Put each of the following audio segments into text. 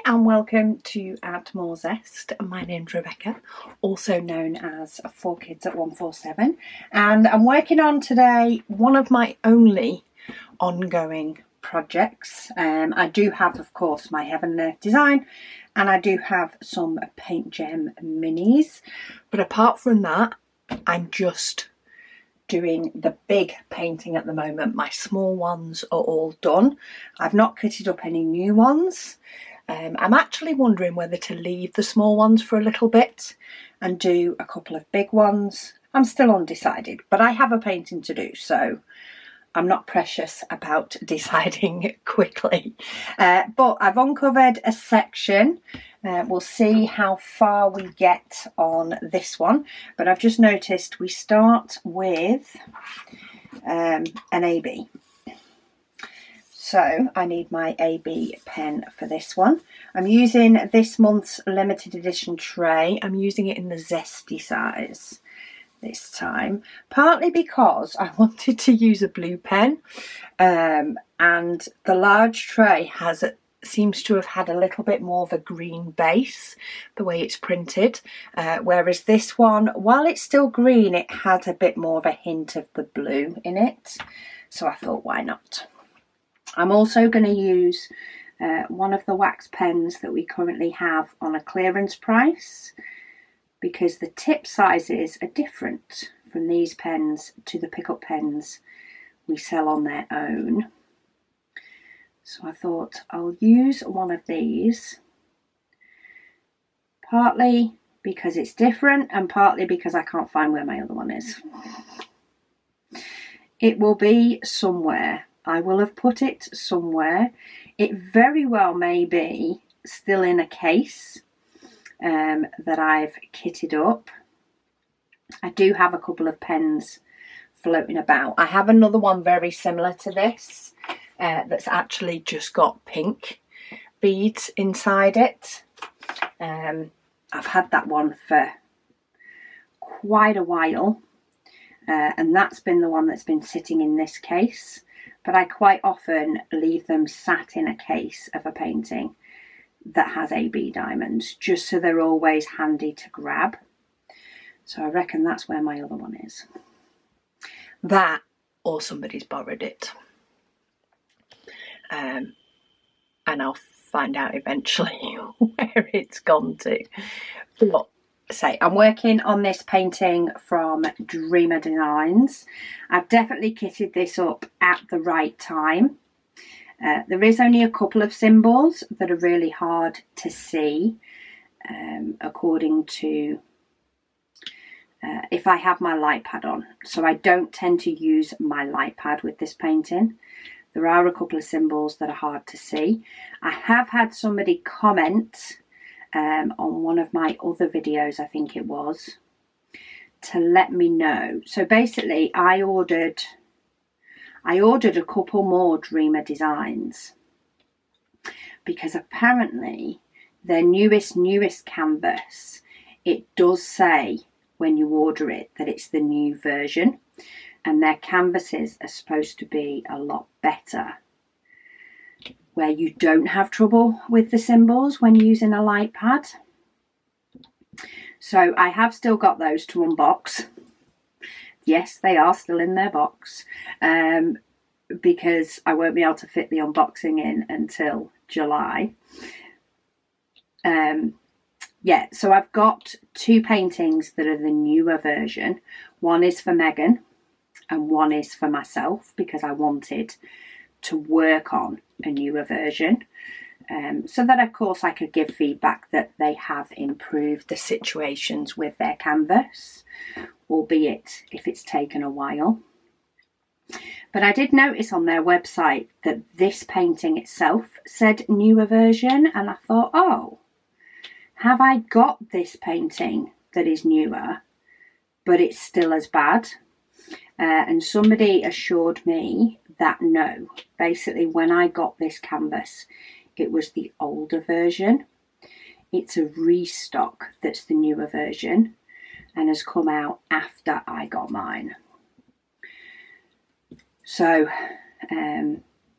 and welcome to Add More Zest. My name's Rebecca, also known as 4Kids at 147, and I'm working on today one of my only ongoing projects. I do have, of course, my Heaven and Earth design, and I do have some Paint Gem minis, but apart from that, I'm just doing the big painting at the moment. My small ones are all done. I've not kitted up any new ones. I'm actually wondering whether to leave the small ones for a little bit and do a couple of big ones. I'm still undecided, but I have a painting to do, so I'm not precious about deciding quickly. But I've uncovered a section. We'll see how far we get on this one, but I've just noticed we start with an AB. So I need my AB pen for this one. I'm using this month's limited edition tray. I'm using it in the zesty size this time, partly because I wanted to use a blue pen, and the large tray seems to have had a little bit more of a green base, the way it's printed, whereas this one, while it's still green, it had a bit more of a hint of the blue in it. So I thought, why not? I'm also going to use one of the wax pens that we currently have on a clearance price, because the tip sizes are different from these pens to the pickup pens we sell on their own. So I thought I'll use one of these, partly because it's different and partly because I can't find where my other one is. It will be somewhere. I will have put it somewhere. It very well may be still in a case that I've kitted up. I do have a couple of pens floating about. I have another one very similar to this that's actually just got pink beads inside it. I've had that one for quite a while, and that's been the one that's been sitting in this case. But I quite often leave them sat in a case of a painting that has AB diamonds, just so they're always handy to grab. So I reckon that's where my other one is. That, or somebody's borrowed it. And I'll find out eventually where it's gone to. But I'm working on this painting from Dreamer Designs. I've definitely kitted this up at the right time. There is only a couple of symbols that are really hard to see, according to if I have my light pad on. So I don't tend to use my light pad with this painting. There are a couple of symbols that are hard to see. I have had somebody comment on one of my other videos, I think it was, to let me know. So basically I ordered a couple more Dreamer Designs, because apparently their newest canvas, it does say when you order it that it's the new version, and their canvases are supposed to be a lot better, where you don't have trouble with the symbols when using a light pad. So I have still got those to unbox. Yes, they are still in their box, because I won't be able to fit the unboxing in until July. Yeah, so I've got two paintings that are the newer version. One is for Megan and one is for myself, because I wanted to work on a newer version, so that of course I could give feedback that they have improved the situations with their canvas, albeit if it's taken a while. But I did notice on their website that this painting itself said newer version, and I thought, oh, have I got this painting that is newer but it's still as bad? And somebody assured me that no, basically when I got this canvas, it was the older version. It's a restock that's the newer version and has come out after I got mine. So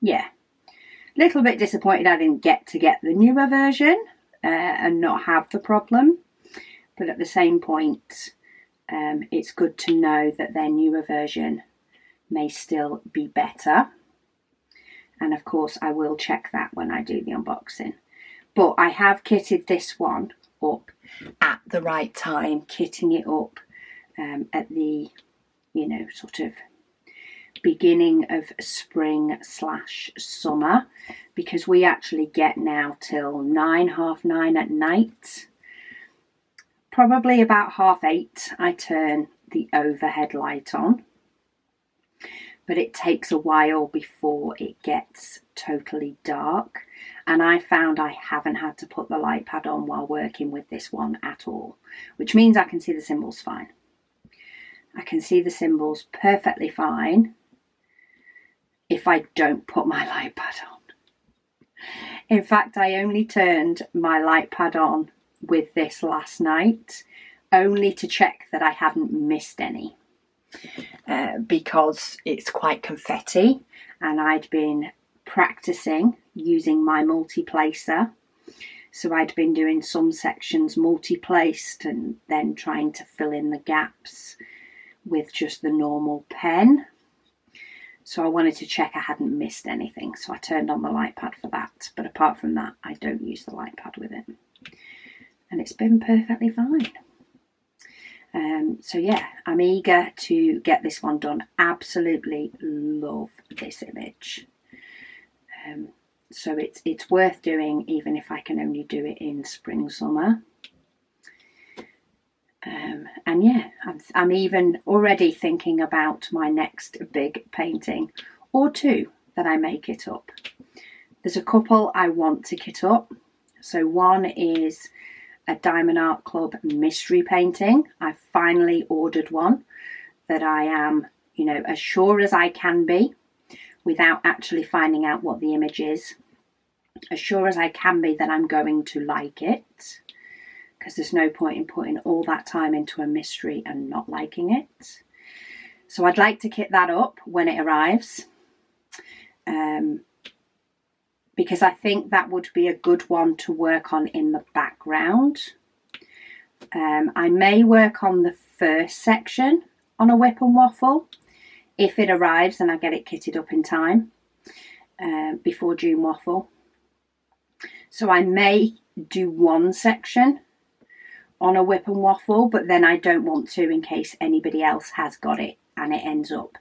yeah, Little bit disappointed I didn't get the newer version and not have the problem, but at the same point it's good to know that their newer version may still be better, and of course I will check that when I do the unboxing. But I have kitted this one up at the right time, kitting it up at the, you know, sort of beginning of spring / summer, because we actually get now till 9, half 9 at night. Probably about 7:30 I turn the overhead light on, but it takes a while before it gets totally dark, and I found I haven't had to put the light pad on while working with this one at all, which means I can see the symbols fine. I can see the symbols perfectly fine if I don't put my light pad on. In fact, I only turned my light pad on with this last night, only to check that I hadn't missed any, because it's quite confetti, and I'd been practicing using my multi-placer. So I'd been doing some sections multi-placed and then trying to fill in the gaps with just the normal pen. So I wanted to check I hadn't missed anything, so I turned on the light pad for that. But apart from that, I don't use the light pad with it. And it's been perfectly fine. So yeah, I'm eager to get this one done. Absolutely love this image. So it's worth doing, even if I can only do it in spring, summer. And yeah, I'm even already thinking about my next big painting or two that I may kit up. There's a couple I want to kit up. So one is a Diamond Art Club mystery painting. I finally ordered one that I am, you know, as sure as I can be without actually finding out what the image is. As sure as I can be that I'm going to like it, because there's no point in putting all that time into a mystery and not liking it. So I'd like to kit that up when it arrives, because I think that would be a good one to work on in the background. I may work on the first section on a WIP and Waffle if it arrives and I get it kitted up in time before June Waffle. So I may do one section on a WIP and Waffle, but then I don't want to in case anybody else has got it and it ends up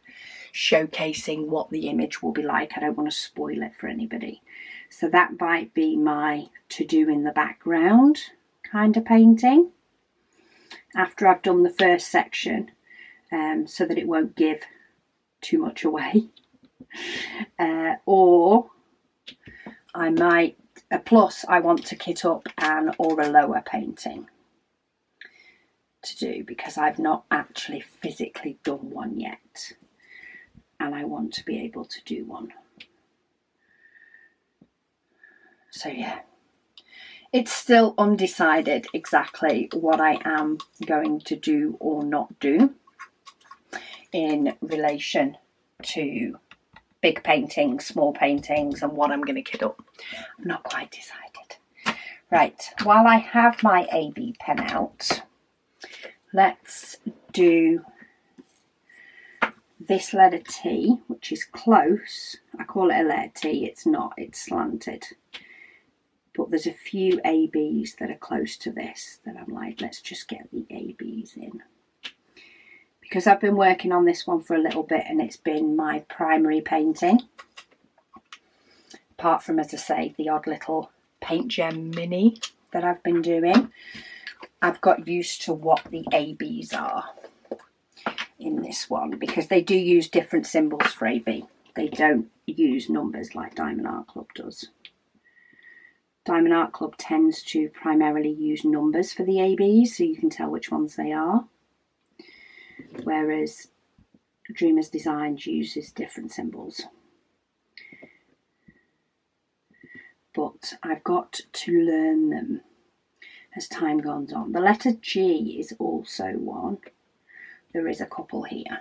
showcasing what the image will be like. I don't want to spoil it for anybody. So that might be my to do in the background kind of painting after I've done the first section, so that it won't give too much away. Or I might, plus I want to kit up an or a lower painting to do, because I've not actually physically done one yet and I want to be able to do one. So yeah, it's still undecided exactly what I am going to do or not do in relation to big paintings, small paintings, and what I'm going to kit up. I'm not quite decided. Right, while I have my AB pen out, let's do this letter T, which is close. I call it a letter T, it's not, it's slanted. But there's a few ABs that are close to this that I'm like, let's just get the ABs in. Because I've been working on this one for a little bit and it's been my primary painting. Apart from, as I say, the odd little paint gem mini that I've been doing, I've got used to what the ABs are in this one, because they do use different symbols for AB. They don't use numbers like Diamond Art Club does. Diamond Art Club tends to primarily use numbers for the ABs, so you can tell which ones they are. Whereas Dreamer's Designs uses different symbols. But I've got to learn them as time goes on. The letter G is also one. There is a couple here.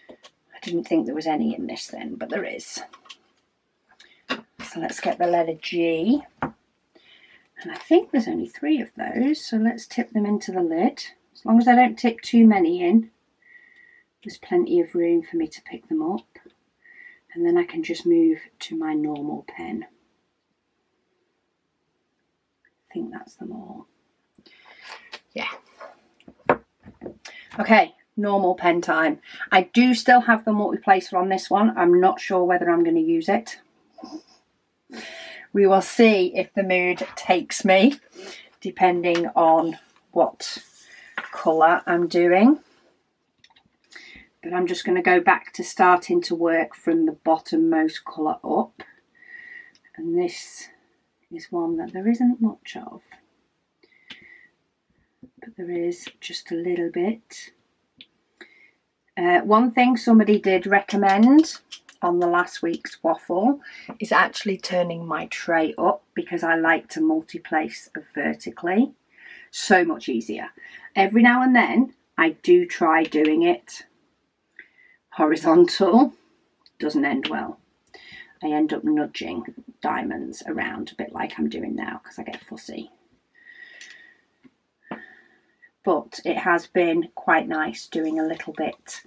I didn't think there was any in this then, but there is. So let's get the letter G. And I think there's only 3 of those, so let's tip them into the lid. As long as I don't tip too many in, there's plenty of room for me to pick them up. And then I can just move to my normal pen. I think that's them all. Yeah. Okay, normal pen time. I do still have the multi-placer on this one. I'm not sure whether I'm going to use it. We will see if the mood takes me, depending on what colour I'm doing. But I'm just going to go back to starting to work from the bottommost colour up. And this is one that there isn't much of. But there is just a little bit. One thing somebody did recommend on the last week's waffle is actually turning my tray up, because I like to multi-place vertically. So much easier. Every now and then I do try doing it horizontal. Doesn't end well. I end up nudging diamonds around a bit like I'm doing now because I get fussy. But it has been quite nice doing a little bit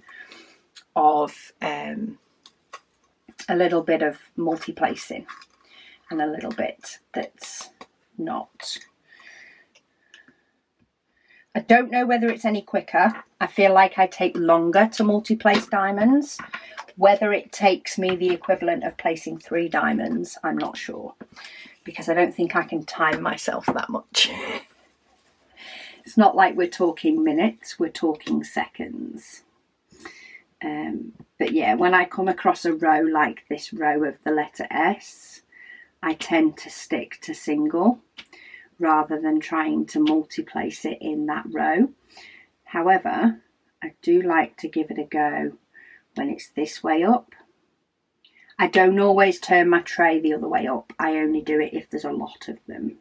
of multi-placing and a little bit that's not. I don't know whether it's any quicker. I feel like I take longer to multi-place diamonds. Whether it takes me the equivalent of placing 3 diamonds, I'm not sure, because I don't think I can time myself that much. It's not like we're talking minutes, we're talking seconds. But yeah, when I come across a row like this row of the letter S, I tend to stick to single rather than trying to multi-place it in that row. However, I do like to give it a go when it's this way up. I don't always turn my tray the other way up. I only do it if there's a lot of them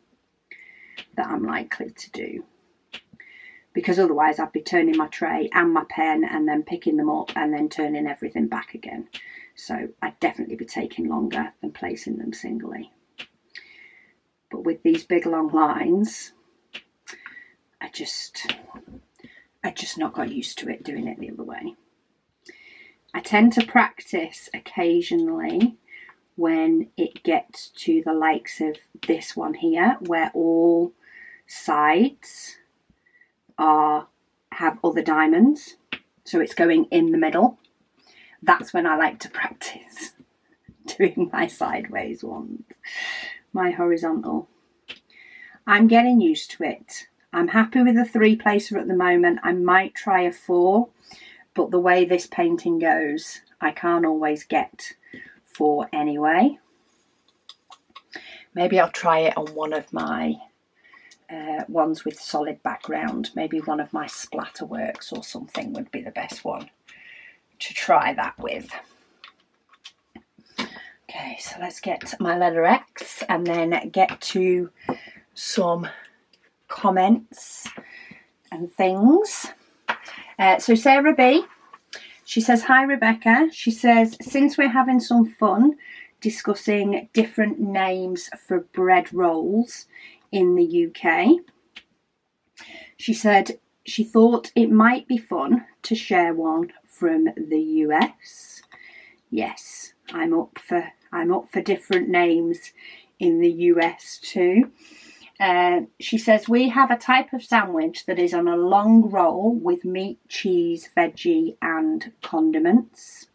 that I'm likely to do. Because otherwise I'd be turning my tray and my pen and then picking them up and then turning everything back again. So I'd definitely be taking longer than placing them singly. But with these big long lines, I just not got used to it doing it the other way. I tend to practice occasionally when it gets to the likes of this one here, where all sides have other diamonds, so it's going in the middle. That's when I like to practice doing my sideways ones. My horizontal. I'm getting used to it. I'm happy with the 3 placer at the moment. I might try a 4, but the way this painting goes, I can't always get 4 anyway. Maybe I'll try it on one of my ones with solid background. Maybe one of my splatter works or something would be the best one to try that with. Okay, so let's get my letter X and then get to some comments and things. So Sarah B, she says, hi Rebecca. She says, since we're having some fun discussing different names for bread rolls in the UK, she said she thought it might be fun to share one from the US. Yes, I'm up for different names in the US too. She says, we have a type of sandwich that is on a long roll with meat, cheese, veggie and condiments.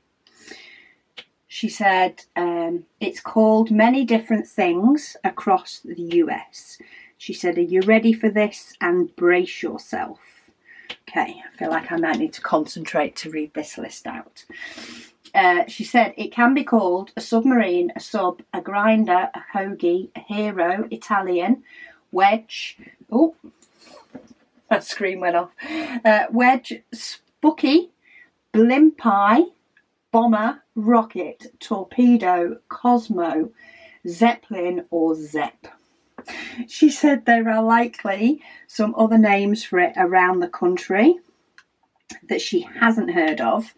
She said, it's called many different things across the US. She said, are you ready for this? And brace yourself. Okay, I feel like I might need to concentrate to read this list out. She said, it can be called a submarine, a sub, a grinder, a hoagie, a hero, Italian, wedge. Oh, that screen went off. Wedge, spooky, blimp pie, bomber, rocket, torpedo, Cosmo, Zeppelin or Zepp. She said there are likely some other names for it around the country that she hasn't heard of.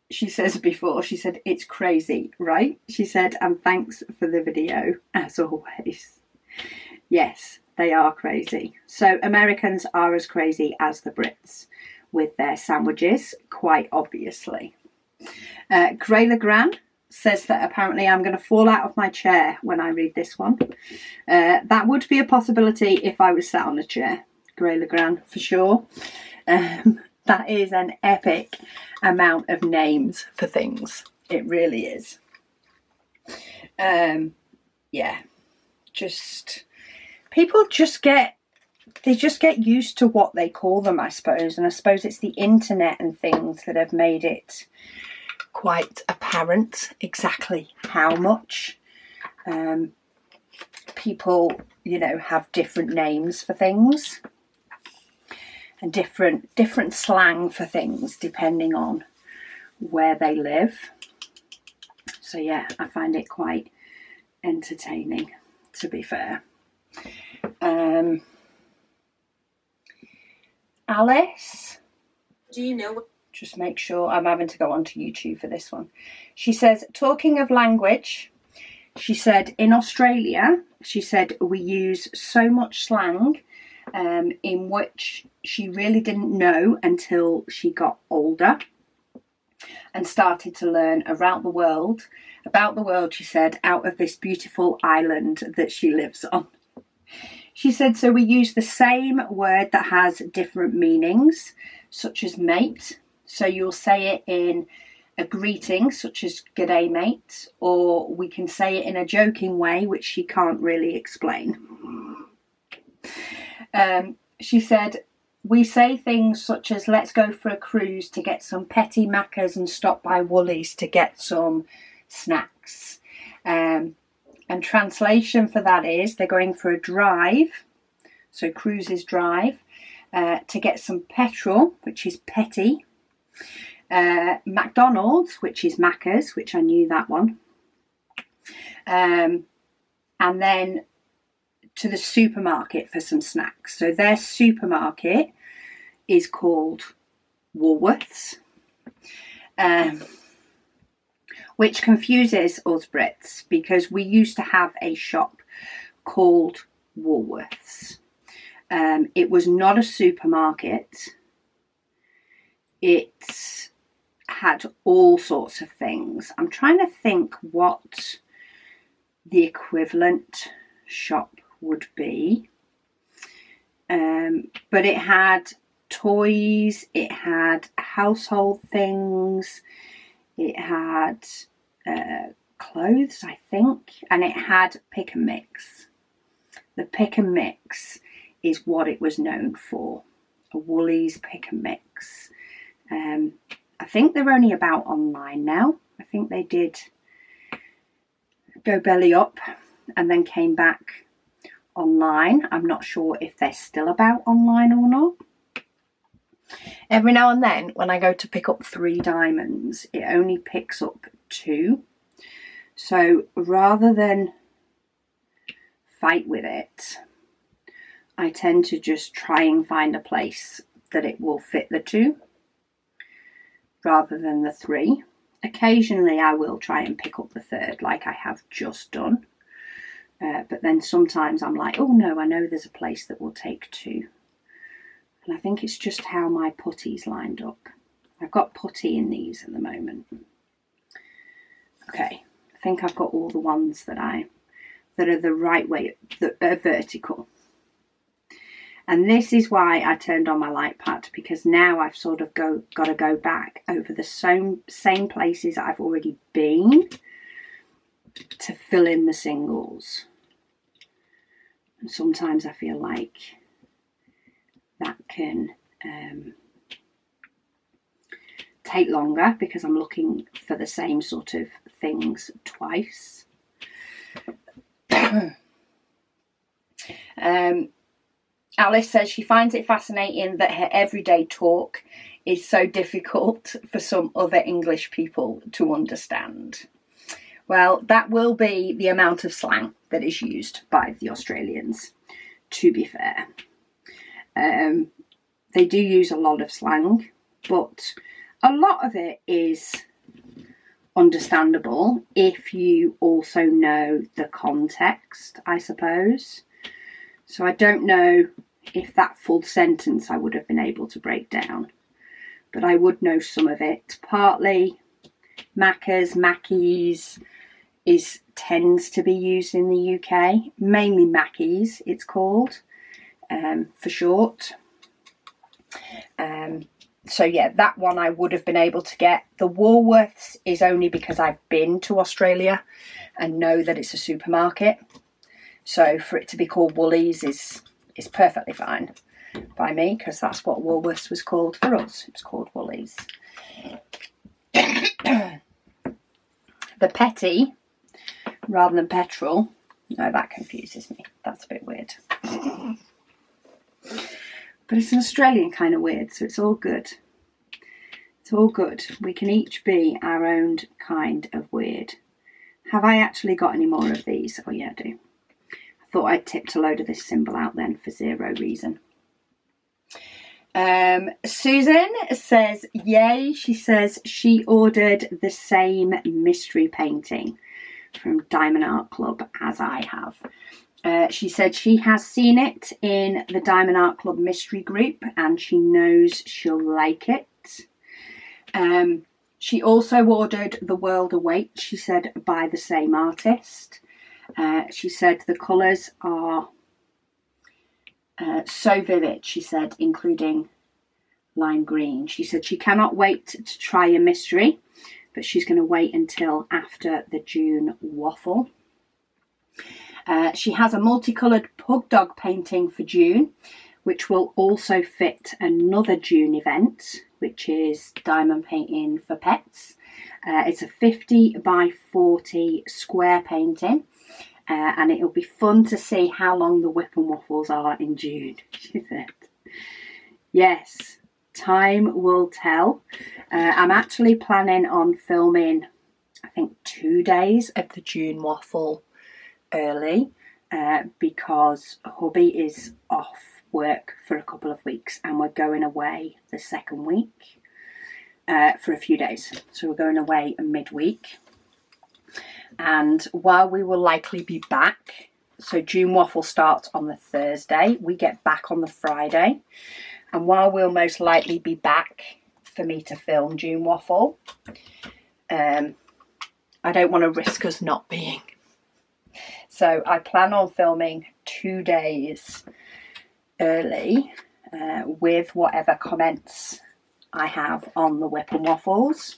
she says before, she said, it's crazy, right? She said, and thanks for the video, as always. Yes, they are crazy. So Americans are as crazy as the Brits with their sandwiches, quite obviously. Gray Legrand says that apparently I'm going to fall out of my chair when I read this one. That would be a possibility if I was sat on a chair. Gray Legrand, for sure. That is an epic amount of names for things. It really is. Yeah, just people just get used to what they call them, I suppose. And I suppose it's the internet and things that have made it quite apparent exactly how much people, you know, have different names for things and different slang for things depending on where they live. So yeah, I find it quite entertaining, to be fair. Alice, do you know? Just make sure, I'm having to go onto YouTube for this one. She says, talking of language, she said in Australia, she said we use so much slang in which she really didn't know until she got older and started to learn about the world, she said, out of this beautiful island that she lives on. She said, so we use the same word that has different meanings, such as mate. So you'll say it in a greeting, such as g'day mate, or we can say it in a joking way, which she can't really explain. She said, we say things such as, let's go for a cruise to get some petty macas and stop by Woolies to get some snacks. And translation for that is they're going for a drive, so cruise is drive, to get some petrol, which is petty. McDonald's, which is Macca's, which I knew that one. And then to the supermarket for some snacks. So their supermarket is called Woolworths, which confuses us Brits because we used to have a shop called Woolworths. It was not a supermarket. It had all sorts of things. I'm trying to think what the equivalent shop would be. But it had toys, it had household things, it had clothes, I think, and it had pick and mix. The pick and mix is what it was known for, a Woolies pick and mix. I think they're only about online now. I think they did go belly up and then came back online. I'm not sure if they're still about online or not. Every now and then when I go to pick up 3 diamonds, it only picks up 2. So rather than fight with it, I tend to just try and find a place that it will fit the 2 rather than the 3. Occasionally I will try and pick up the 3rd like I have just done. But then sometimes I'm like, oh no, I know there's a place that will take 2. And I think it's just how my putty's lined up. I've got putty in these at the moment. Okay, I think I've got all the ones that are the right way, that are vertical. And this is why I turned on my light pad, because now I've sort of got to go back over the same places I've already been to fill in the singles. And sometimes I feel like that can take longer because I'm looking for the same sort of things twice. Alice says she finds it fascinating that her everyday talk is so difficult for some other English people to understand. Well, that will be the amount of slang that is used by the Australians, to be fair. They do use a lot of slang, but a lot of it is understandable if you also know the context, I suppose. So I don't know if that full sentence I would have been able to break down, but I would know some of it. Partly Macca's, Mackey's tends to be used in the UK, mainly Mackey's it's called for short. So yeah, that one I would have been able to get. The Woolworths is only because I've been to Australia and know that it's a supermarket. So for it to be called Woolies is perfectly fine by me, because that's what Woolworths was called for us. It's called Woolies. The petty rather than petrol. No, that confuses me. That's a bit weird. But it's an Australian kind of weird, so it's all good. It's all good. We can each be our own kind of weird. Have I actually got any more of these? Oh yeah, I do. I thought I'd tipped a load of this symbol out then for zero reason. Susan says, yay. She says she ordered the same mystery painting from Diamond Art Club as I have. She said she has seen it in the Diamond Art Club mystery group and she knows she'll like it. She also ordered The World Awaits, she said, by the same artist. She said the colours are so vivid, she said, including lime green. She said she cannot wait to try a mystery, but she's going to wait until after the June Waffle. She has a multicoloured pug dog painting for June, which will also fit another June event, which is diamond painting for pets. It's a 50 by 40 square painting, and it'll be fun to see how long the WIP and Waffles are in June, she said. Yes, time will tell. I'm actually planning on filming, I think, 2 days of the June Waffle early, because hubby is off work for a couple of weeks and we're going away the second week for a few days. So we're going away midweek, and while we will likely be back, so June Waffle starts on the Thursday, we get back on the Friday, and while we'll most likely be back for me to film June Waffle, I don't want to risk us not being. So I plan on filming 2 days early with whatever comments I have on the WIP and Waffles.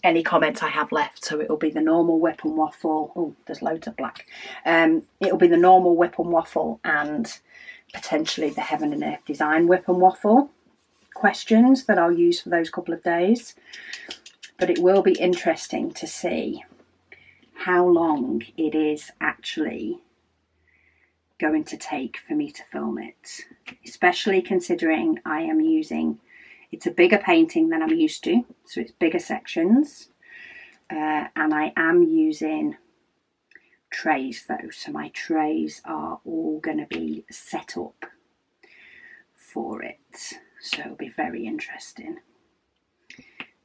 Any comments I have left, so it'll be the normal WIP and Waffle. Oh, there's loads of black. It'll be the normal WIP and Waffle and potentially the Heaven and Earth Design WIP and Waffle questions that I'll use for those couple of days. But it will be interesting to see how long it is actually going to take for me to film it, especially considering I am using, it's a bigger painting than I'm used to, so it's bigger sections, and I am using trays though, so my trays are all going to be set up for it, so it'll be very interesting.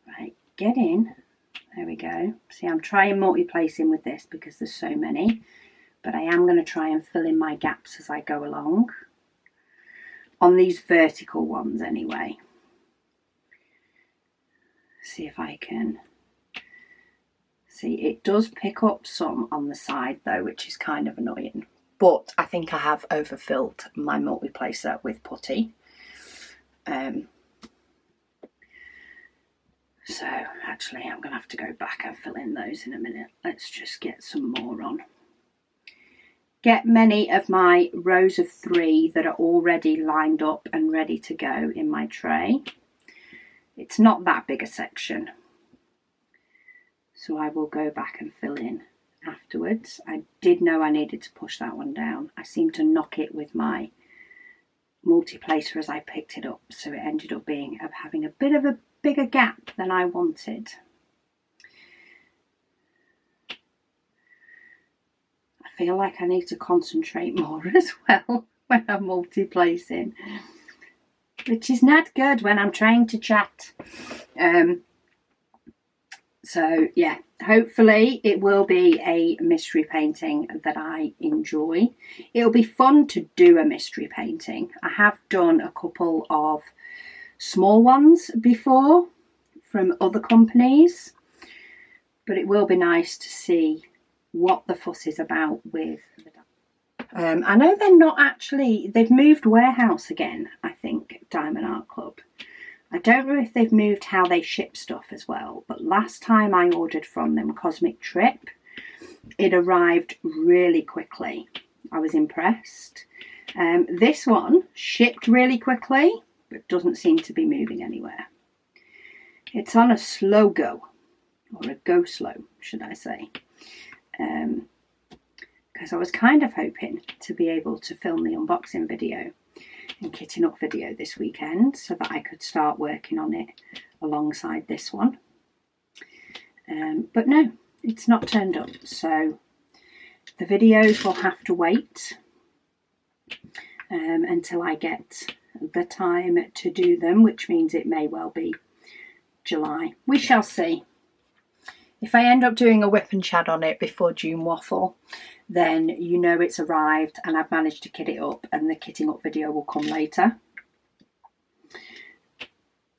Right, get in. There we go. See, I'm trying multi-placing with this because there's so many, but I am going to try and fill in my gaps as I go along. On these vertical ones anyway. See if I can... See, it does pick up some on the side though, which is kind of annoying. But I think I have overfilled my multi-placer with putty. So actually I'm going to have to go back and fill in those in a minute. Let's just get some more on. Get many of my rows of 3 that are already lined up and ready to go in my tray. It's not that big a section, so I will go back and fill in afterwards. I did know I needed to push that one down. I seemed to knock it with my multi-placer as I picked it up, so it ended up having a bit of a bigger gap than I wanted. I feel like I need to concentrate more as well when I'm multi-placing, which is not good when I'm trying to chat. So yeah, hopefully it will be a mystery painting that I enjoy. It'll be fun to do a mystery painting. I have done a couple of small ones before from other companies, but it will be nice to see what the fuss is about with the I know they're not actually, they've moved warehouse again, I think, Diamond Art Club. I don't know if they've moved how they ship stuff as well, but last time I ordered from them Cosmic Trip, it arrived really quickly. I was impressed. This one shipped really quickly, but doesn't seem to be moving anywhere. It's on a slow go, or a go slow, should I say. Because I was kind of hoping to be able to film the unboxing video and kitting up video this weekend so that I could start working on it alongside this one. But no, it's not turned up, so the videos will have to wait until I get the time to do them, which means it may well be July. We shall see. If I end up doing a WIP and chat on it before June Waffle, then you know it's arrived and I've managed to kit it up, and the kitting up video will come later.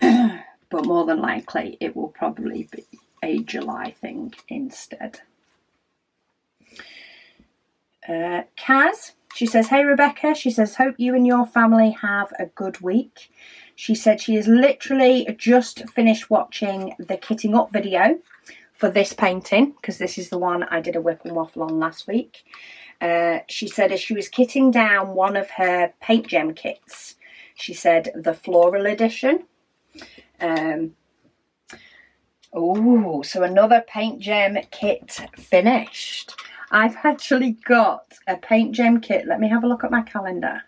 But more than likely it will probably be a July thing instead. Kaz, she says, hey Rebecca, she says, hope you and your family have a good week. She said she has literally just finished watching the kitting up video for this painting, because this is the one I did a WIP and waffle on last week. She said as she was kitting down one of her paint gem kits, she said the floral edition. Oh, so another paint gem kit finished. I've actually got a paint gem kit. Let me have a look at my calendar.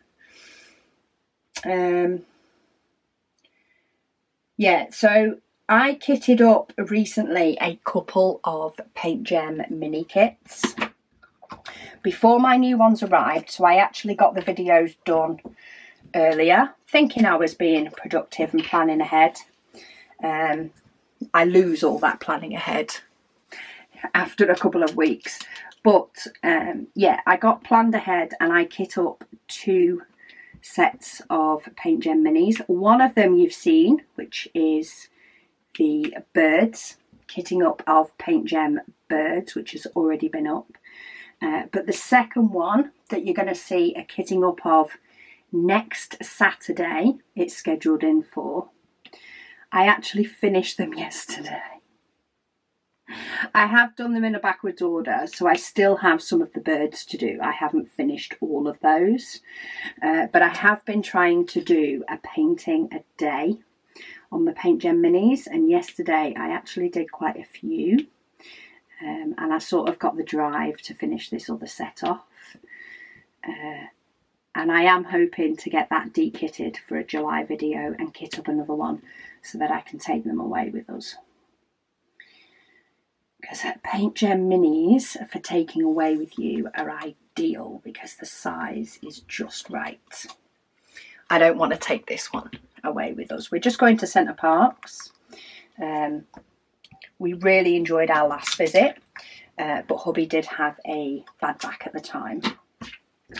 Yeah, so I kitted up recently a couple of paint gem mini kits before my new ones arrived, so I actually got the videos done earlier, thinking I was being productive and planning ahead. I lose all that planning ahead after a couple of weeks, but yeah, I got planned ahead and I kit up 2 sets of paint gem minis. One of them you've seen, which is the birds, kitting up of paint gem birds, which has already been up. But the second one that you're going to see a kitting up of next Saturday, it's scheduled in for. I actually finished them yesterday. I have done them in a backwards order, so I still have some of the birds to do. I haven't finished all of those, but I have been trying to do a painting a day on the paint gem minis, and yesterday I actually did quite a few, and I sort of got the drive to finish this other set off, and I am hoping to get that de-kitted for a July video and kit up another one so that I can take them away with us. Because paint gem minis for taking away with you are ideal because the size is just right. I don't want to take this one away with us. We're just going to Centre Parks. We really enjoyed our last visit, but hubby did have a bad back at the time,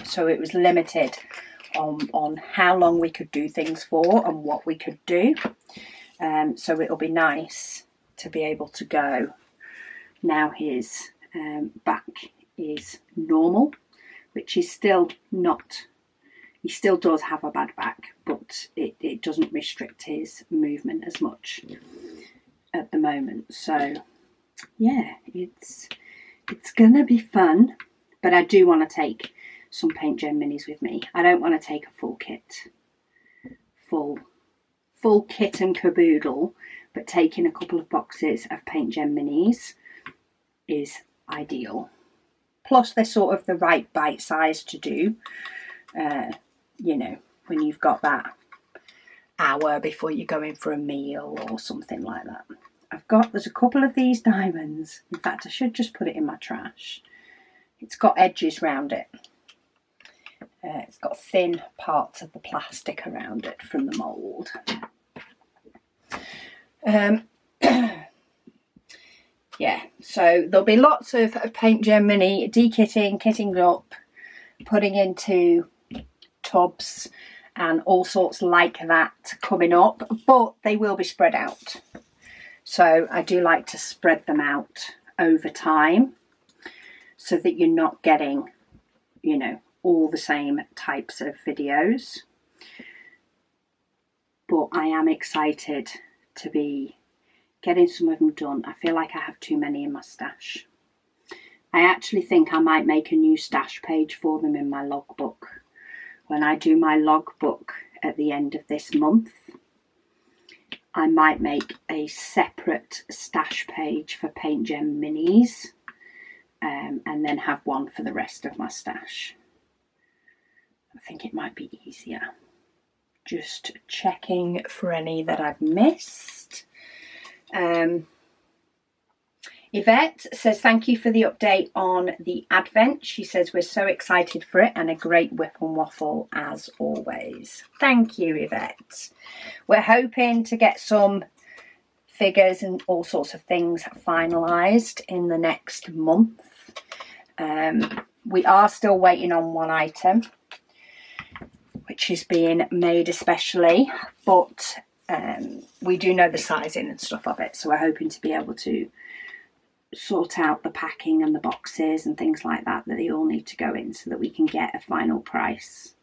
so it was limited on how long we could do things for and what we could do. So it'll be nice to be able to go now his back is normal, which is still not, he still does have a bad back, but it doesn't restrict his movement as much at the moment. So yeah, it's gonna be fun, but I do want to take some paint gem minis with me. I don't want to take a full kit, full kit and caboodle, but taking a couple of boxes of paint gem minis is ideal. Plus they're sort of the right bite size to do, you know, when you've got that hour before you go in for a meal or something like that. There's a couple of these diamonds. In fact, I should just put it in my trash. It's got edges around it. It's got thin parts of the plastic around it from the mould. So there'll be lots of Paint Gem Mini de-kitting, kitting up, putting into tubs and all sorts like that coming up, but they will be spread out. So I do like to spread them out over time so that you're not getting, you know, all the same types of videos. But I am excited to be getting some of them done. I feel like I have too many in my stash. I actually think I might make a new stash page for them in my logbook. When I do my logbook at the end of this month, I might make a separate stash page for Paint Gem Minis, and then have one for the rest of my stash. I think it might be easier. Just checking for any that I've missed. Yvette says, thank you for the update on the Advent. She says, we're so excited for it and a great WIP and Waffle as always. Thank you, Yvette. We're hoping to get some figures and all sorts of things finalised in the next month. We are still waiting on one item, which is being made especially, but we do know the sizing and stuff of it, so we're hoping to be able to sort out the packing and the boxes and things like that they all need to go in so that we can get a final price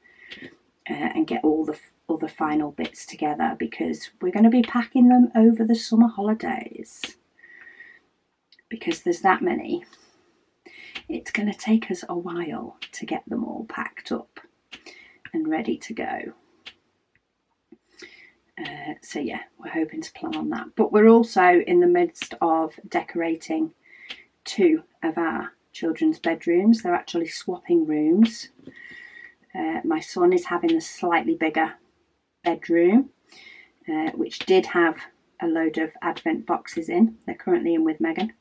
and get all the other final bits together, because we're going to be packing them over the summer holidays. Because there's that many, it's going to take us a while to get them all packed up and ready to go. So yeah, we're hoping to plan on that. But we're also in the midst of decorating 2 of our children's bedrooms. They're actually swapping rooms. My son is having a slightly bigger bedroom, which did have a load of Advent boxes in. They're currently in with Megan.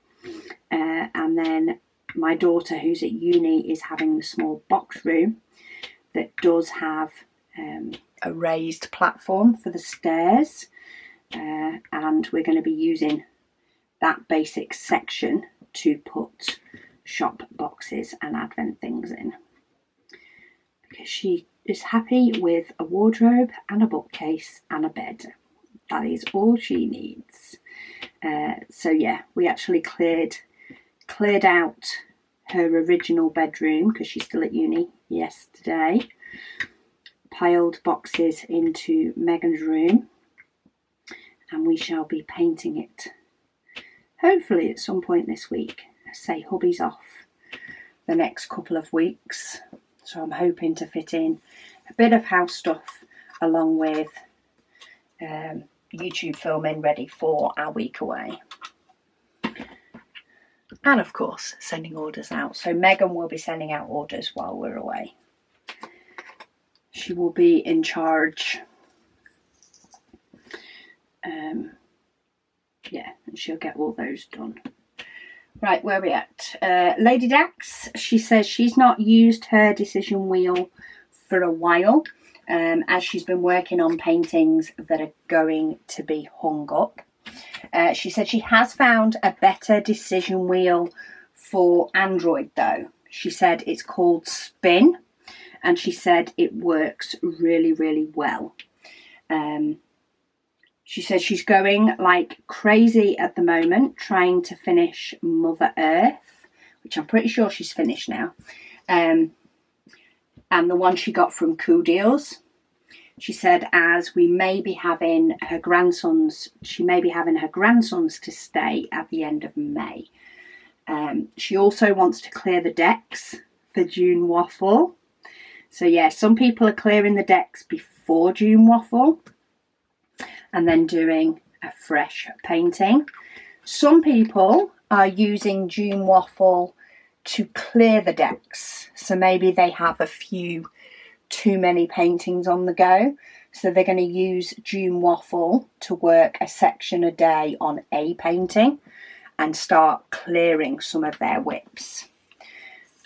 And then my daughter, who's at uni, is having the small box room that does have a raised platform for the stairs, and we're going to be using that basic section to put shop boxes and Advent things in, because she is happy with a wardrobe and a bookcase and a bed. That is all she needs. So yeah, we actually cleared out her original bedroom because she's still at uni yesterday. Piled boxes into Megan's room, and we shall be painting it hopefully at some point this week. I say hubby's off the next couple of weeks, so I'm hoping to fit in a bit of house stuff along with YouTube filming ready for our week away. And of course sending orders out. So Megan will be sending out orders while we're away. She will be in charge. Yeah, and she'll get all those done. Right, where are we at? Lady Dax, she says she's not used her decision wheel for a while, as she's been working on paintings that are going to be hung up. She said she has found a better decision wheel for Android though. She said it's called Spin, and she said it works really, really well. She says she's going like crazy at the moment trying to finish Mother Earth, which I'm pretty sure she's finished now. And the one she got from Cool Deals. She said as we may be having her grandsons, she may be having her grandsons to stay at the end of May. She also wants to clear the decks for June Waffle. So yeah, some people are clearing the decks before June Waffle and then doing a fresh painting. Some people are using June Waffle to clear the decks. So maybe they have a few too many paintings on the go. So they're going to use June Waffle to work a section a day on a painting and start clearing some of their WIPs.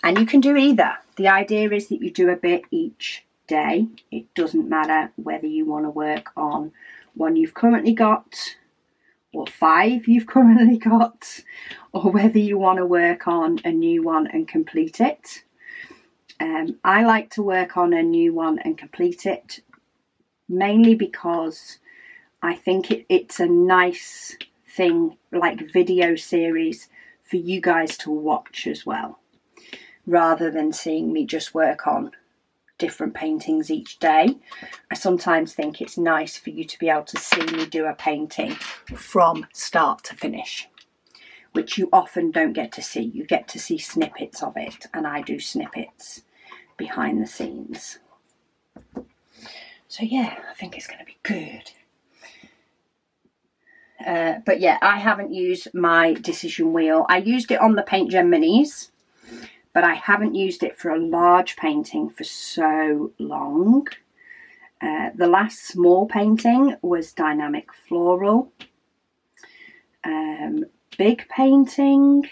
And you can do either. The idea is that you do a bit each day. It doesn't matter whether you want to work on one you've currently got or 5 you've currently got, or whether you want to work on a new one and complete it. I like to work on a new one and complete it mainly because I think it's a nice thing, like video series for you guys to watch as well, rather than seeing me just work on different paintings each day. I sometimes think it's nice for you to be able to see me do a painting from start to finish, which you often don't get to see. You get to see snippets of it, and I do snippets behind the scenes. So yeah, I think it's going to be good. But yeah, I haven't used my decision wheel. I used it on the Paint Gen Minis, but I haven't used it for a large painting for so long. The last small painting was Dynamic Floral. Big painting,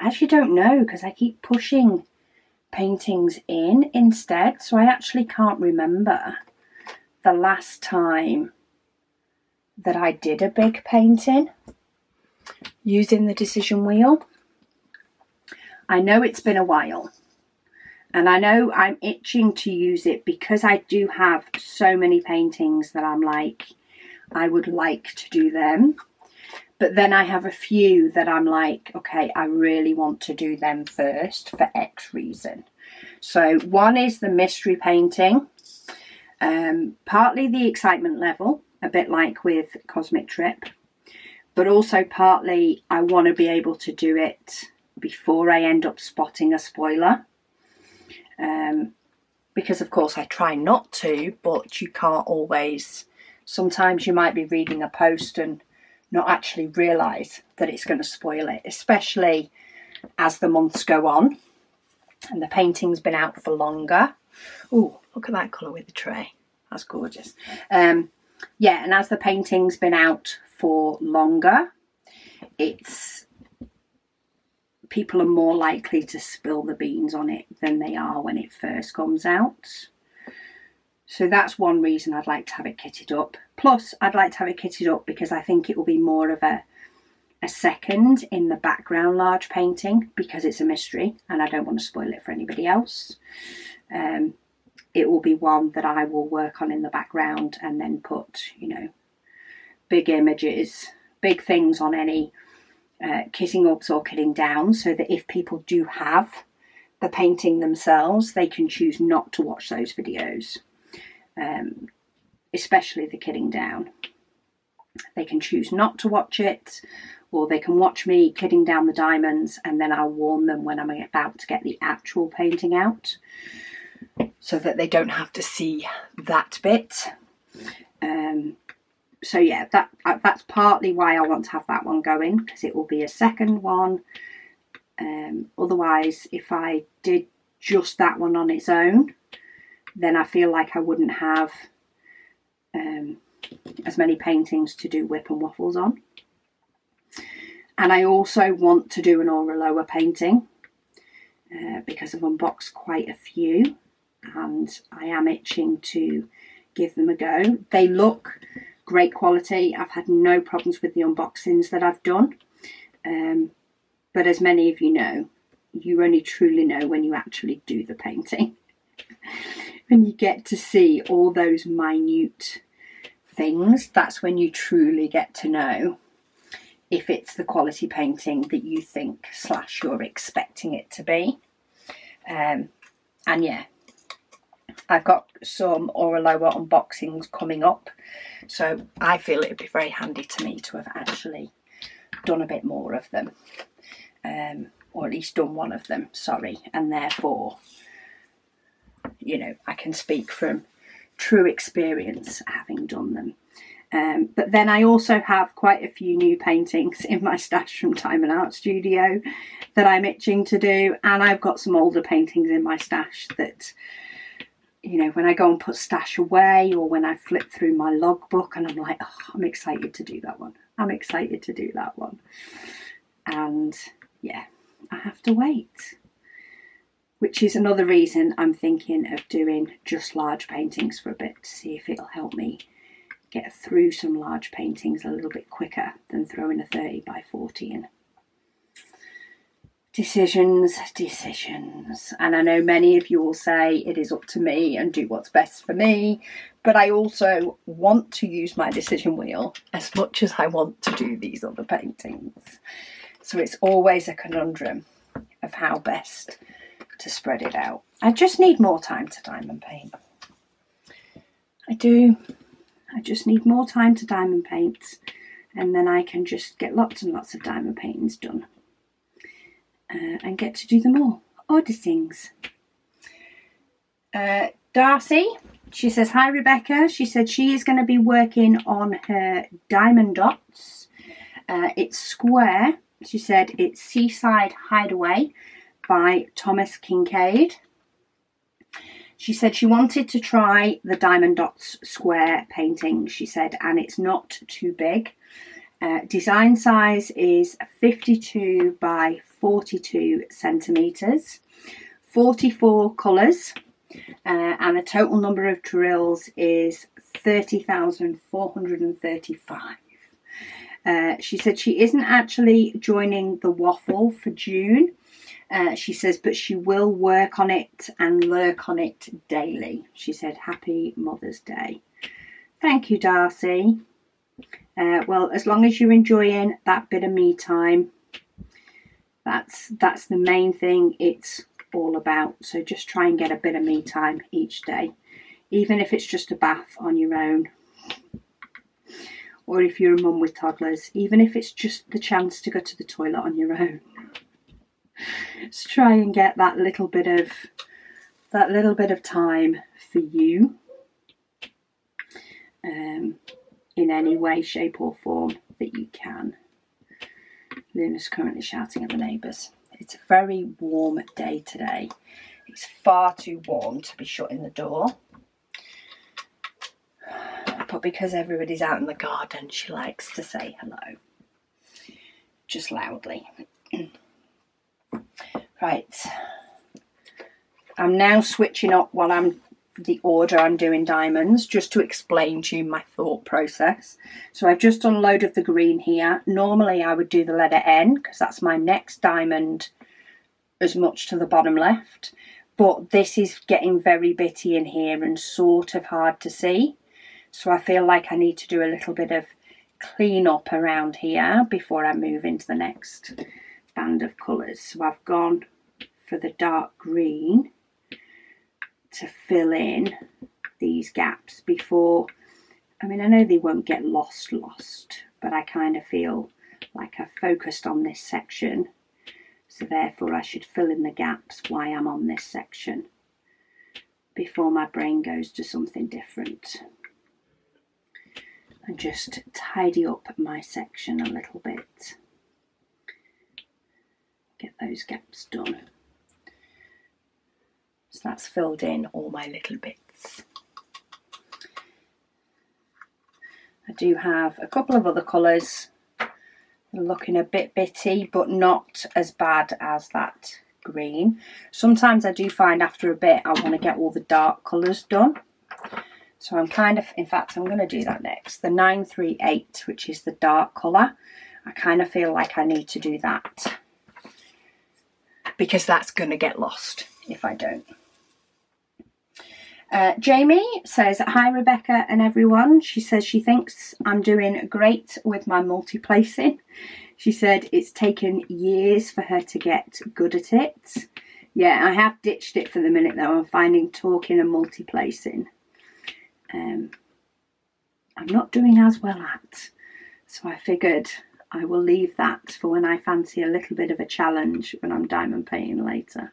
I actually don't know, because I keep pushing paintings in instead, so I actually can't remember the last time that I did a big painting using the decision wheel. I know it's been a while, and I know I'm itching to use it because I do have so many paintings that I'm like, I would like to do them. But then I have a few that I'm like, okay, I really want to do them first for X reason. So one is the mystery painting, partly the excitement level, a bit like with Cosmic Trip, but also partly I want to be able to do it before I end up spotting a spoiler. Because of course I try not to, but you can't always. Sometimes you might be reading a post and not actually realise that it's going to spoil it, especially as the months go on and the painting's been out for longer. Oh, look at that colour with the tray. That's gorgeous. Yeah, and as the painting's been out for longer, people are more likely to spill the beans on it than they are when it first comes out. So that's one reason I'd like to have it kitted up. Plus, I'd like to have it kitted up because I think it will be more of a second in the background large painting, because it's a mystery and I don't want to spoil it for anybody else. It will be one that I will work on in the background and then put, you know, big images, big things on any kitting ups or kitting down, so that if people do have the painting themselves, they can choose not to watch those videos. Especially the kitting down. They can choose not to watch it, or they can watch me kitting down the diamonds and then I'll warn them when I'm about to get the actual painting out, so that they don't have to see that bit. So yeah, that's partly why I want to have that one going, because it will be a second one. Otherwise, if I did just that one on its own, then I feel like I wouldn't have as many paintings to do WIP and waffles on. And I also want to do an aura lower painting because I've unboxed quite a few and I am itching to give them a go. They look great quality. I've had no problems with the unboxings that I've done. But as many of you know, you only truly know when you actually do the painting. When you get to see all those minute things, that's when you truly get to know if it's the quality painting that you think / you're expecting it to be. And yeah, I've got some Aura Lower unboxings coming up, so I feel it would be very handy to me to have actually done a bit more of them, or at least done one of them, sorry, and therefore, you know, I can speak from true experience having done them. But then I also have quite a few new paintings in my stash from Time and Art Studio that I'm itching to do, and I've got some older paintings in my stash that, you know, when I go and put stash away, or when I flip through my logbook and I'm like, oh, I'm excited to do that one. I'm excited to do that one. And yeah, I have to wait. Which is another reason I'm thinking of doing just large paintings for a bit, to see if it'll help me get through some large paintings a little bit quicker than throwing a 30 by 40 in. Decisions. And I know many of you will say it is up to me and do what's best for me, but I also want to use my decision wheel as much as I want to do these other paintings. So it's always a conundrum of how best to spread it out. I just need more time to diamond paint. I do. I just need more time to diamond paint, and then I can just get lots and lots of diamond paintings done. And get to do them all. Oddisings. Darcy, she says, hi Rebecca. She said she is going to be working on her diamond dots. It's square. She said it's Seaside Hideaway by Thomas Kincaid. She said she wanted to try the diamond dots square painting, she said, and it's not too big. Design size is 52 by 42 centimetres, 44 colours, and the total number of drills is 30,435. She said she isn't actually joining the Waffle for June. She says, but she will work on it and lurk on it daily. She said, happy Mother's Day. Thank you, Darcy. Well, as long as you're enjoying that bit of me time, that's the main thing it's all about. So just try and get a bit of me time each day, even if it's just a bath on your own, or if you're a mum with toddlers, even if it's just the chance to go to the toilet on your own. Just try and get that little bit of time for you. In any way, shape or form that you can. Luna's currently shouting at the neighbours. It's a very warm day today. It's far too warm to be shutting the door. But because everybody's out in the garden, she likes to say hello. Just loudly. Right. I'm now switching up while I'm the order I'm doing diamonds, just to explain to you my thought process. So I've just done a load of the green here. Normally I would do the letter N because that's my next diamond as much to the bottom left, but this is getting very bitty in here and sort of hard to see, so I feel like I need to do a little bit of clean up around here before I move into the next band of colours. So I've gone for the dark green to fill in these gaps before, I mean, I know they won't get lost, but I kind of feel like I've focused on this section, so therefore I should fill in the gaps while I'm on this section before my brain goes to something different, and just tidy up my section a little bit, get those gaps done. So that's filled in all my little bits. I do have a couple of other colours looking a bit bitty, but not as bad as that green. Sometimes I do find after a bit I want to get all the dark colours done. So I'm kind of, in fact, I'm going to do that next. The 938, which is the dark colour, I kind of feel like I need to do that because that's going to get lost if I don't. Jamie says, hi Rebecca and everyone. She says she thinks I'm doing great with my multi-placing. She said it's taken years for her to get good at it. Yeah, I have ditched it for the minute though. I'm finding talking and multi-placing I'm not doing as well at. So I figured I will leave that for when I fancy a little bit of a challenge when I'm diamond painting later.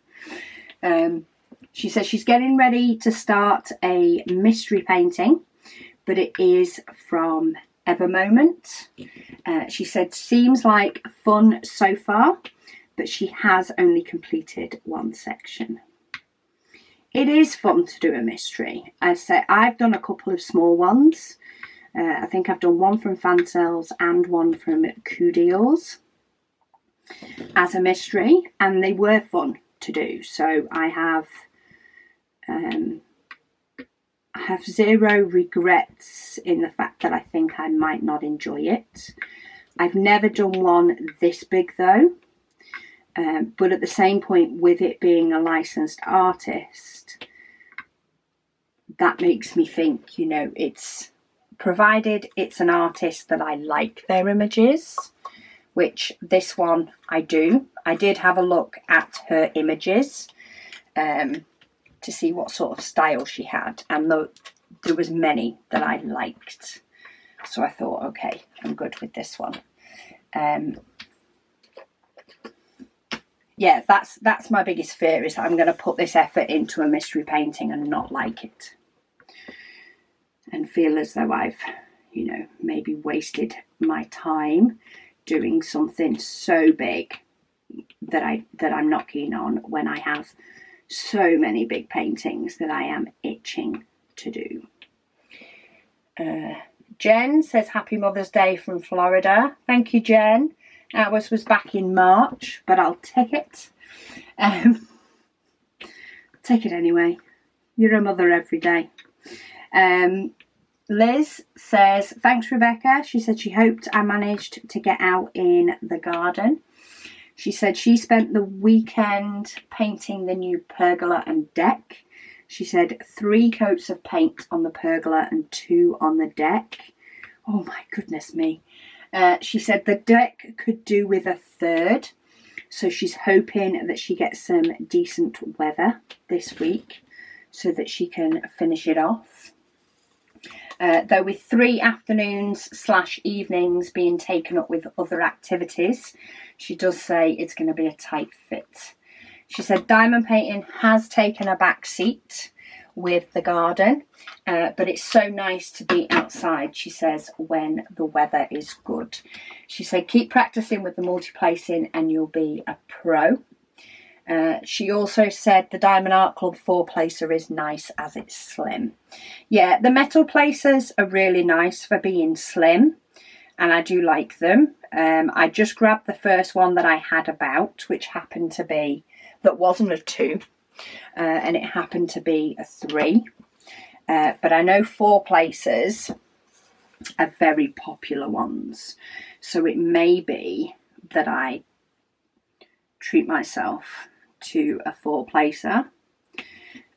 She says she's getting ready to start a mystery painting, but it is from Ever Moment. She said seems like fun so far, but she has only completed one section. It is fun to do a mystery. I say I've done a couple of small ones. I think I've done one from Fancells and one from Coudils as a mystery, and they were fun to do. So I I have zero regrets in the fact that I think I might not enjoy it. I've never done one this big though, but at the same point, with it being a licensed artist, that makes me think, you know, it's provided it's an artist that I like their images, which this one I do. I did have a look at her images to see what sort of style she had, and there was many that I liked, so I thought, okay, I'm good with this one. Yeah, that's my biggest fear, is that I'm going to put this effort into a mystery painting and not like it, and feel as though I've, you know, maybe wasted my time doing something so big that I'm not keen on, when I have so many big paintings that I am itching to do. Jen says happy Mother's Day from Florida. Thank you, Jen. Ours was back in March, but I'll take it. Take it anyway. You're a mother every day. Liz says, thanks, Rebecca. She said she hoped I managed to get out in the garden. She said she spent the weekend painting the new pergola and deck. She said 3 coats of paint on the pergola and 2 on the deck. Oh my goodness me. She said the deck could do with a 3rd. So she's hoping that she gets some decent weather this week so that she can finish it off. Though with 3 afternoons/evenings being taken up with other activities, she does say it's going to be a tight fit. She said diamond painting has taken a back seat with the garden, but it's so nice to be outside, she says, when the weather is good. She said keep practicing with the multi-placing and you'll be a pro. She also said the Diamond Art Club 4-placer is nice as it's slim. Yeah, the metal placers are really nice for being slim, and I do like them. I just grabbed the first one that I had about, which happened to be, that wasn't a 2, and it happened to be a 3. But I know 4-placers are very popular ones, so it may be that I treat myself to a 4-placer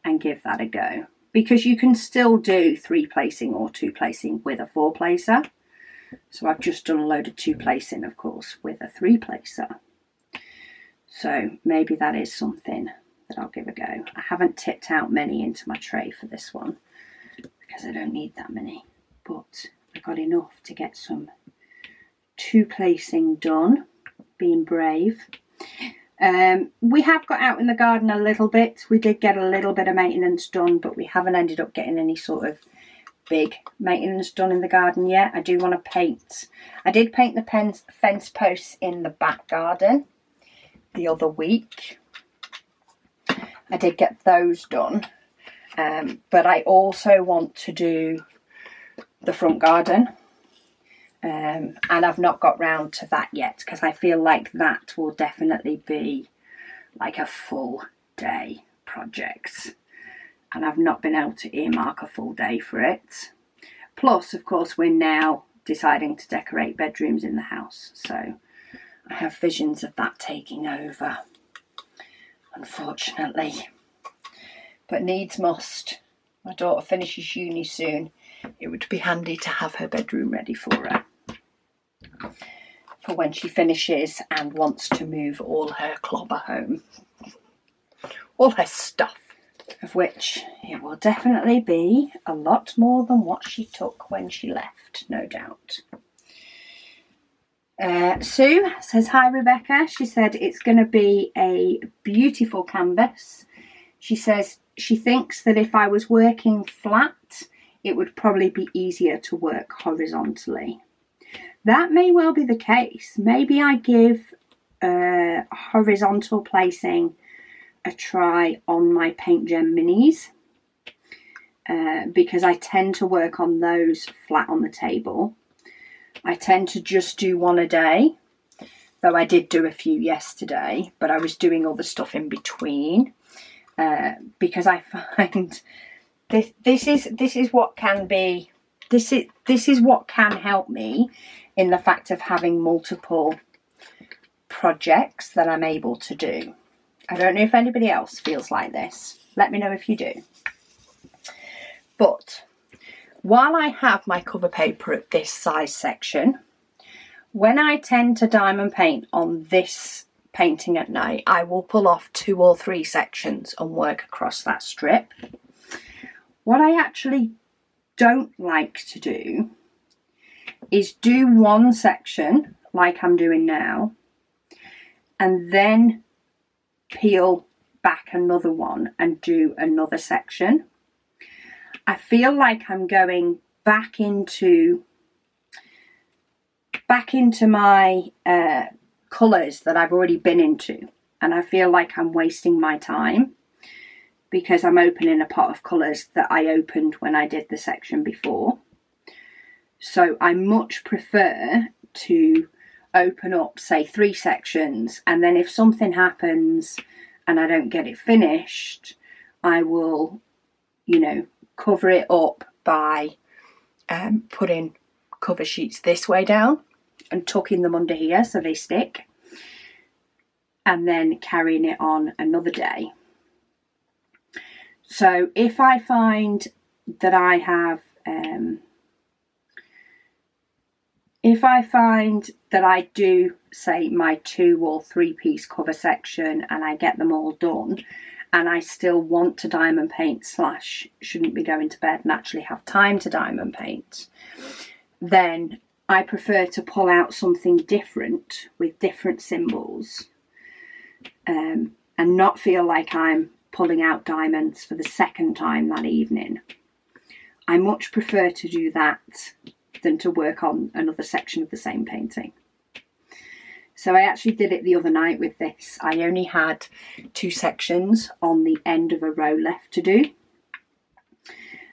and give that a go, because you can still do 3-placing or 2-placing with a 4-placer. So I've just done a load of 2-placing, of course, with a 3-placer. So maybe that is something that I'll give a go. I haven't tipped out many into my tray for this one because I don't need that many, but I got enough to get some 2-placing done, being brave. We have got out in the garden a little bit. We did get a little bit of maintenance done, but we haven't ended up getting any sort of big maintenance done in the garden yet. I do want to paint. I did paint the fence posts in the back garden the other week. I did get those done, but I also want to do the front garden. And I've not got round to that yet, because I feel like that will definitely be like a full day project, and I've not been able to earmark a full day for it. Plus, of course, we're now deciding to decorate bedrooms in the house, so I have visions of that taking over, unfortunately. But needs must. My daughter finishes uni soon. It would be handy to have her bedroom ready for her, for when she finishes and wants to move all her clobber home. All her stuff, of which it will definitely be a lot more than what she took when she left, no doubt. Sue says, hi Rebecca. She said it's going to be a beautiful canvas. She says she thinks that if I was working flat, it would probably be easier to work horizontally. That may well be the case. Maybe I give horizontal placing a try on my Paint Gem minis, because I tend to work on those flat on the table. I tend to just do one a day, though I did do a few yesterday, but I was doing all the stuff in between, because I find this is what can be, this is what can help me in the fact of having multiple projects that I'm able to do. I don't know if anybody else feels like this. Let me know if you do. But while I have my cover paper at this size section, when I tend to diamond paint on this painting at night, I will pull off 2 or 3 sections and work across that strip. What I actually don't like to do is do one section like I'm doing now and then peel back another one and do another section. I feel like I'm going back into my colours that I've already been into, and I feel like I'm wasting my time because I'm opening a pot of colours that I opened when I did the section before. So I much prefer to open up, say, 3 sections, and then if something happens and I don't get it finished, I will, you know, cover it up by putting cover sheets this way down and tucking them under here so they stick, and then carrying it on another day. So if I find that I have if I find that I do, say, my 2 or 3 piece cover section and I get them all done and I still want to diamond paint / shouldn't be going to bed and actually have time to diamond paint, then I prefer to pull out something different with different symbols and not feel like I'm pulling out diamonds for the second time that evening. I much prefer to do that than to work on another section of the same painting. So I actually did it the other night with this. I only had 2 sections on the end of a row left to do.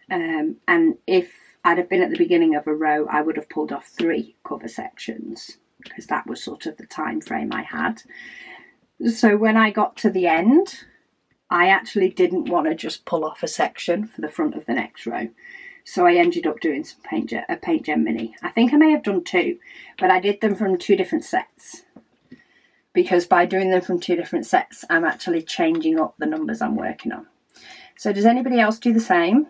And if I'd have been at the beginning of a row, I would have pulled off 3 cover sections because that was sort of the time frame I had. So when I got to the end, I actually didn't want to just pull off a section for the front of the next row. So I ended up doing some a Paint Gem Mini. I think I may have done 2, but I did them from 2 different sets. Because by doing them from 2 different sets, I'm actually changing up the numbers I'm working on. So does anybody else do the same?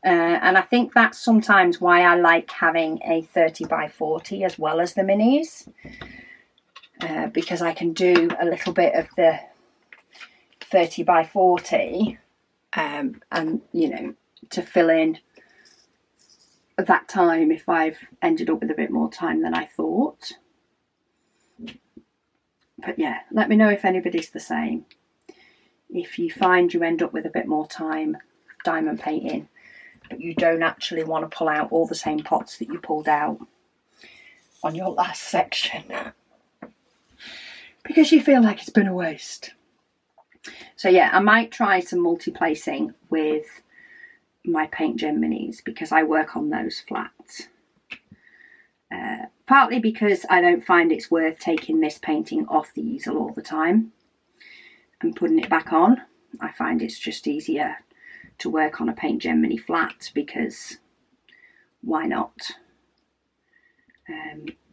And I think that's sometimes why I like having a 30 by 40 as well as the minis. Because I can do a little bit of the 30 by 40 and, you know, to fill in that time if I've ended up with a bit more time than I thought. But yeah, let me know if anybody's the same. If you find you end up with a bit more time diamond painting, but you don't actually want to pull out all the same pots that you pulled out on your last section because you feel like it's been a waste. So yeah, I might try some multi-placing with my Paint Gem Minis because I work on those flats. Partly because I don't find it's worth taking this painting off the easel all the time and putting it back on. I find it's just easier to work on a Paint Gem Mini flat because why not?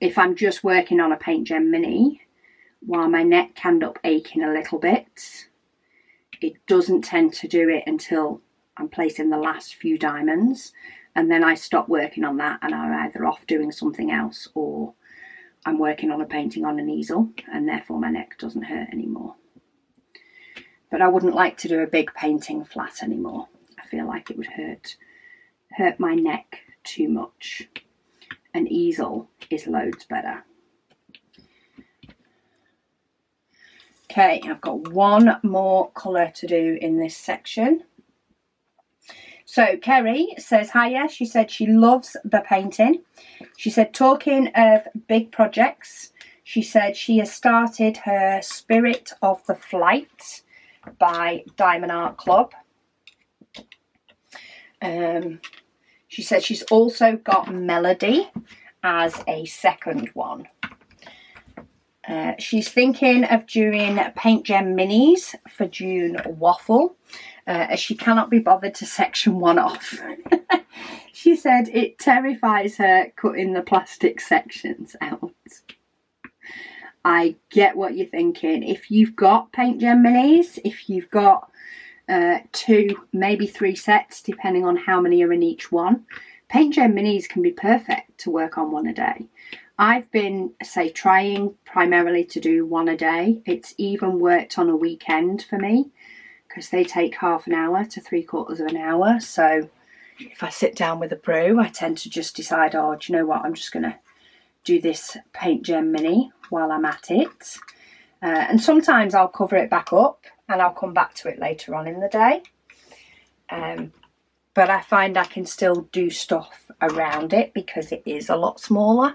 If I'm just working on a Paint Gem Mini, while my neck can end up aching a little bit, it doesn't tend to do it until I'm placing the last few diamonds, and then I stop working on that and I'm either off doing something else or I'm working on a painting on an easel, and therefore my neck doesn't hurt anymore. But I wouldn't like to do a big painting flat anymore. I feel like it would hurt my neck too much. An easel is loads better. Okay, I've got one more colour to do in this section. So Kerry says, hiya. She said she loves the painting. She said, talking of big projects, she said she has started her Spirit of the Flight by Diamond Art Club. She said she's also got Melody as a second one. She's thinking of doing Paint Gem Minis for June Waffle, as she cannot be bothered to section one off. She said it terrifies her cutting the plastic sections out. I get what you're thinking. If you've got Paint Gem Minis, if you've got 2, maybe 3 sets, depending on how many are in each one, Paint Gem Minis can be perfect to work on one a day. I've been, say, trying primarily to do one a day. It's even worked on a weekend for me because they take half an hour to 3/4 of an hour. So if I sit down with a brew, I tend to just decide, oh, do you know what, I'm just going to do this Paint Gem Mini while I'm at it. And sometimes I'll cover it back up and I'll come back to it later on in the day. But I find I can still do stuff around it because it is a lot smaller.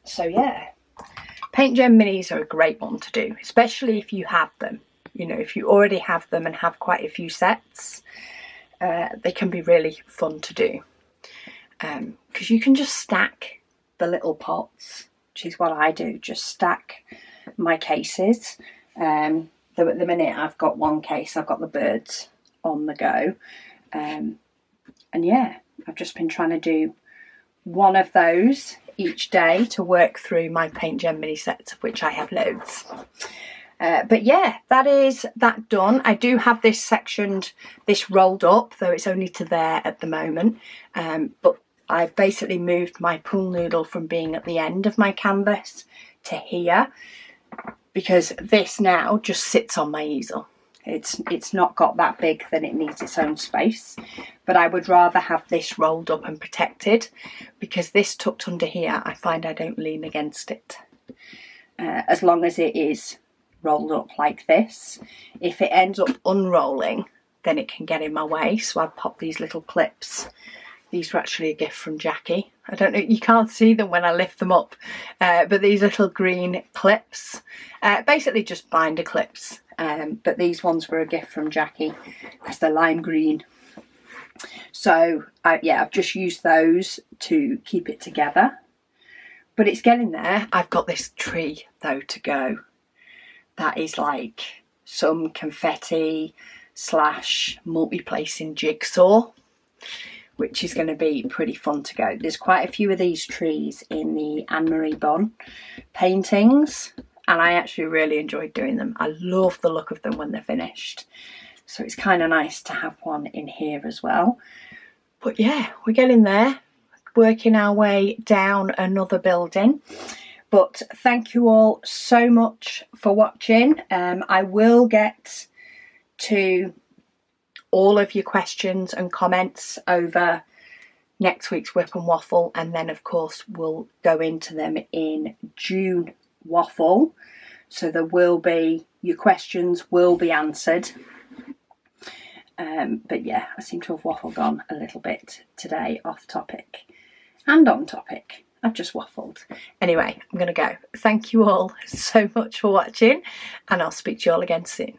So yeah, Paint Gem Minis are a great one to do, especially if you have them. You know, if you already have them and have quite a few sets, they can be really fun to do. Because you can just stack the little pots, which is what I do, just stack my cases. Though at the minute I've got one case, I've got the birds on the go. And yeah, I've just been trying to do one of those each day to work through my Paint Gem Mini sets, of which I have loads. But yeah, that is that done. I do have this sectioned, this rolled up, though it's only to there at the moment. But I've basically moved my pool noodle from being at the end of my canvas to here, because this now just sits on my easel. It's not got that big that it needs its own space, but I would rather have this rolled up and protected, because this tucked under here, I find I don't lean against it. As long as it is rolled up like this. If it ends up unrolling, then it can get in my way, so I've popped these little clips. These were actually a gift from Jackie. I don't know, you can't see them when I lift them up, but these little green clips, basically just binder clips. But these ones were a gift from Jackie because they're lime green. So yeah, I've just used those to keep it together. But it's getting there. I've got this tree though to go. That is like some confetti / multi-placing jigsaw, which is going to be pretty fun to go. There's quite a few of these trees in the Anne-Marie Bon paintings, and I actually really enjoyed doing them. I love the look of them when they're finished. So it's kind of nice to have one in here as well. But yeah, we're getting there, working our way down another building. But thank you all so much for watching. I will get to all of your questions and comments over next week's WIP and Waffle, and then of course we'll go into them in June Waffle. So there will be, your questions will be answered. But yeah, I seem to have waffled on a little bit today, off topic and on topic. I've just waffled. Anyway, I'm going to go. Thank you all so much for watching, and I'll speak to you all again soon.